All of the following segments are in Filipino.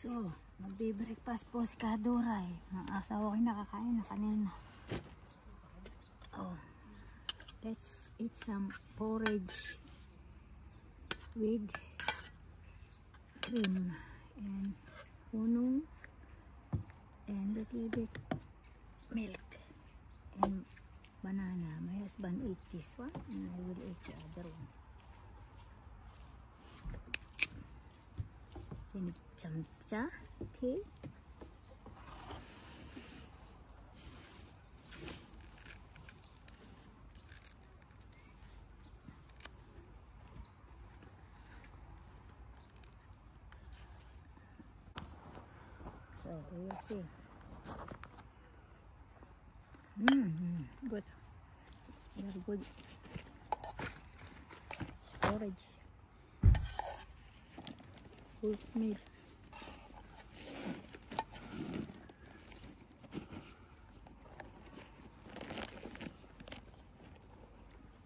So, magbe-breakfast po si Kaduray. Ang asawa ko nakakain na kanina. Oh, let's eat some porridge with cream and hunong and a little bit milk and banana. My husband ate this one and I will eat the other one. Then some tea. So we will see. Good. Very good. Storage. Good meal.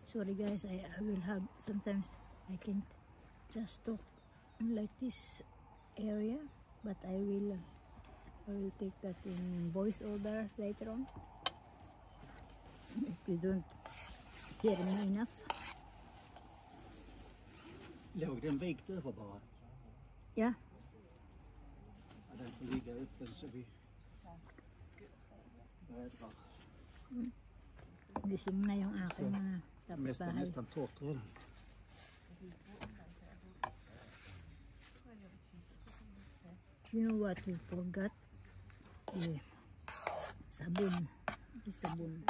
Sorry guys, I will have sometimes I can't just talk like this area, but I will take that in voiceover later on if you don't hear me enough. Låg den vikt över bara? Ja. Den får ligga uppe så vi vädrar. Gising na yung aking mga kapitbahay. Nästan torrt redan. You know what we forgot? The sabon. The sabon.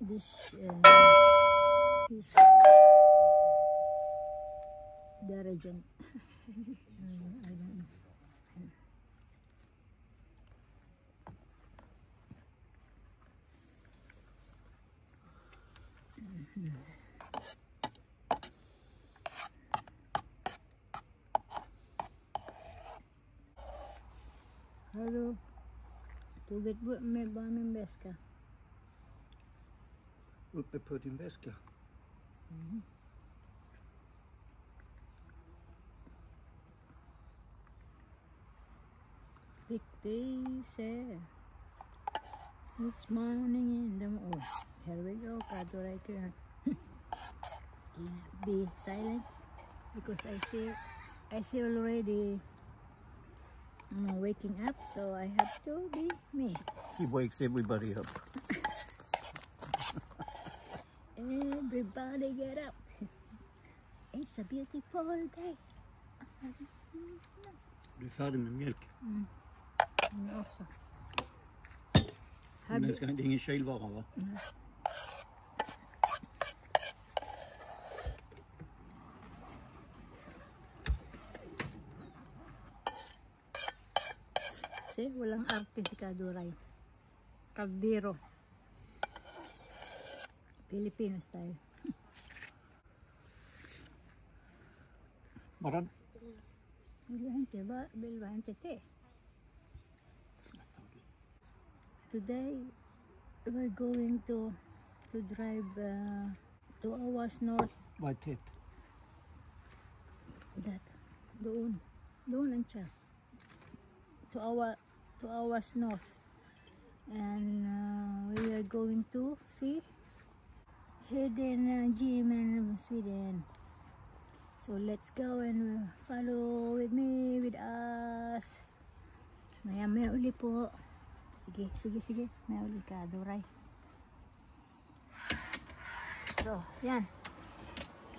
This is detergent. I don't know. Hallå, tåget med bara min väska. Uppe på din väska? Take this It's morning in the morning. Oh, here we go, Kaduray. Be silent because I see already waking up, so I have to be me. She wakes everybody up. Everybody get up. It's a beautiful day. Du är färdig med mjölk? Också. Men det är ingen kylvara, va? See, walang arte si Kaduray. Kaldero. Filipino style. Maran? Vill du inte te? Today we're going to drive 2 hours north. Vad är det? That doon lang siya. 2 hours north, and we are going to see hidden gem in Sweden. So let's go and follow with me, with us. Maya uli po. Sige. Maya uli Kaduray. So, yan.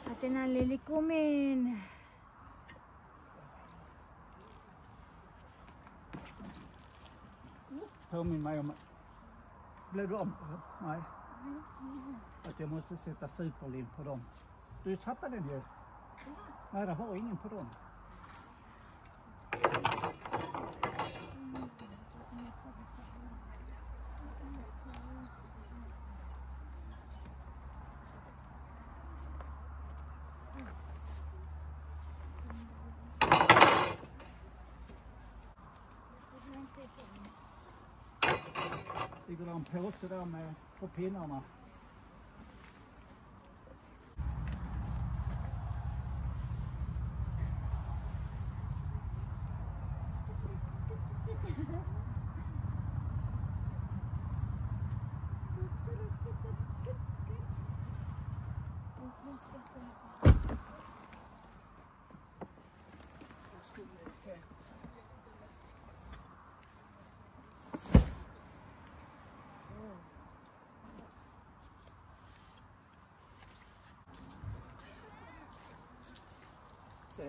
Atin na lilikumin. Påminn mig om... Blev du om? Nej. Att jag måste sätta superlim på dem. Du tappade den ju. Nej, det var ingen på dem. Ligger det en påse där med på pinnarna. So,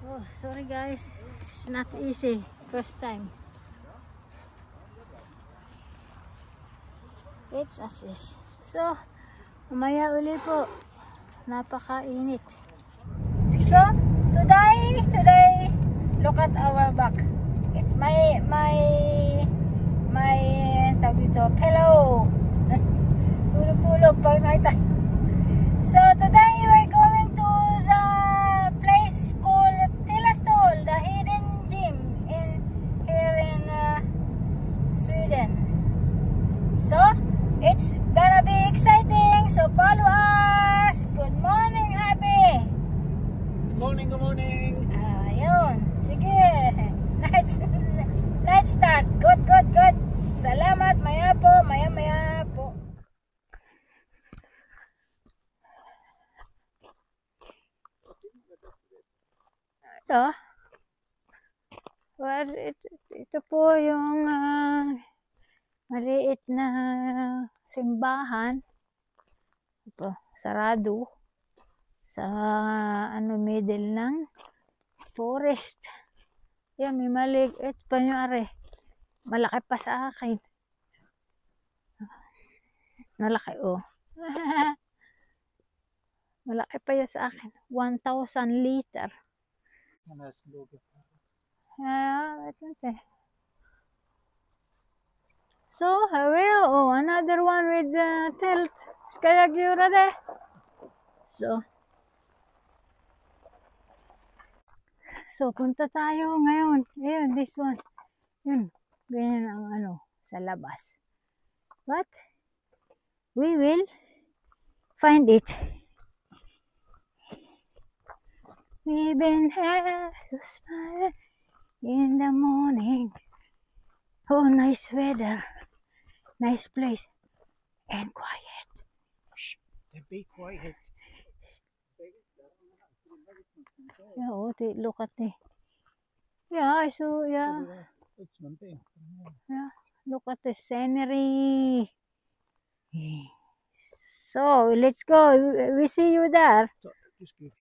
Oh, sorry guys, it's not easy. First time. It's as is. So, umaya uli po. Napakainit. So, today, look at our back. It's my tawag dito, pillow. Tulog-tulog pag nakita. So, today we're going to the place called Tillastol, the hidden gym here in Sweden. So, it's gonna be exciting. So, follow us. Good morning, Happy. good morning. Ayun. Sige. Night start. Good. Salamat. Maya po. Ito po yung maliit na simbahan. Ito, sarado sa middle ng forest. Yan, may maliit pa nyo are. Malaki pa sa akin. Malaki, oh. Malaki pa yun sa akin. 1,000 liter. So, here we go. Oh, another one with the tilt. Skayagura there. So, punta tayo ngayon. Ayun, this one. Yun. Ganyan ang sa labas. But, we will find it. We've been here to smile in the morning. Oh, nice weather. Nice place. And quiet. Shh, be quiet. Yeah, oh, look at it. Yeah, so, yeah. Yeah, look at the scenery. So, let's go. We see you there. So, just give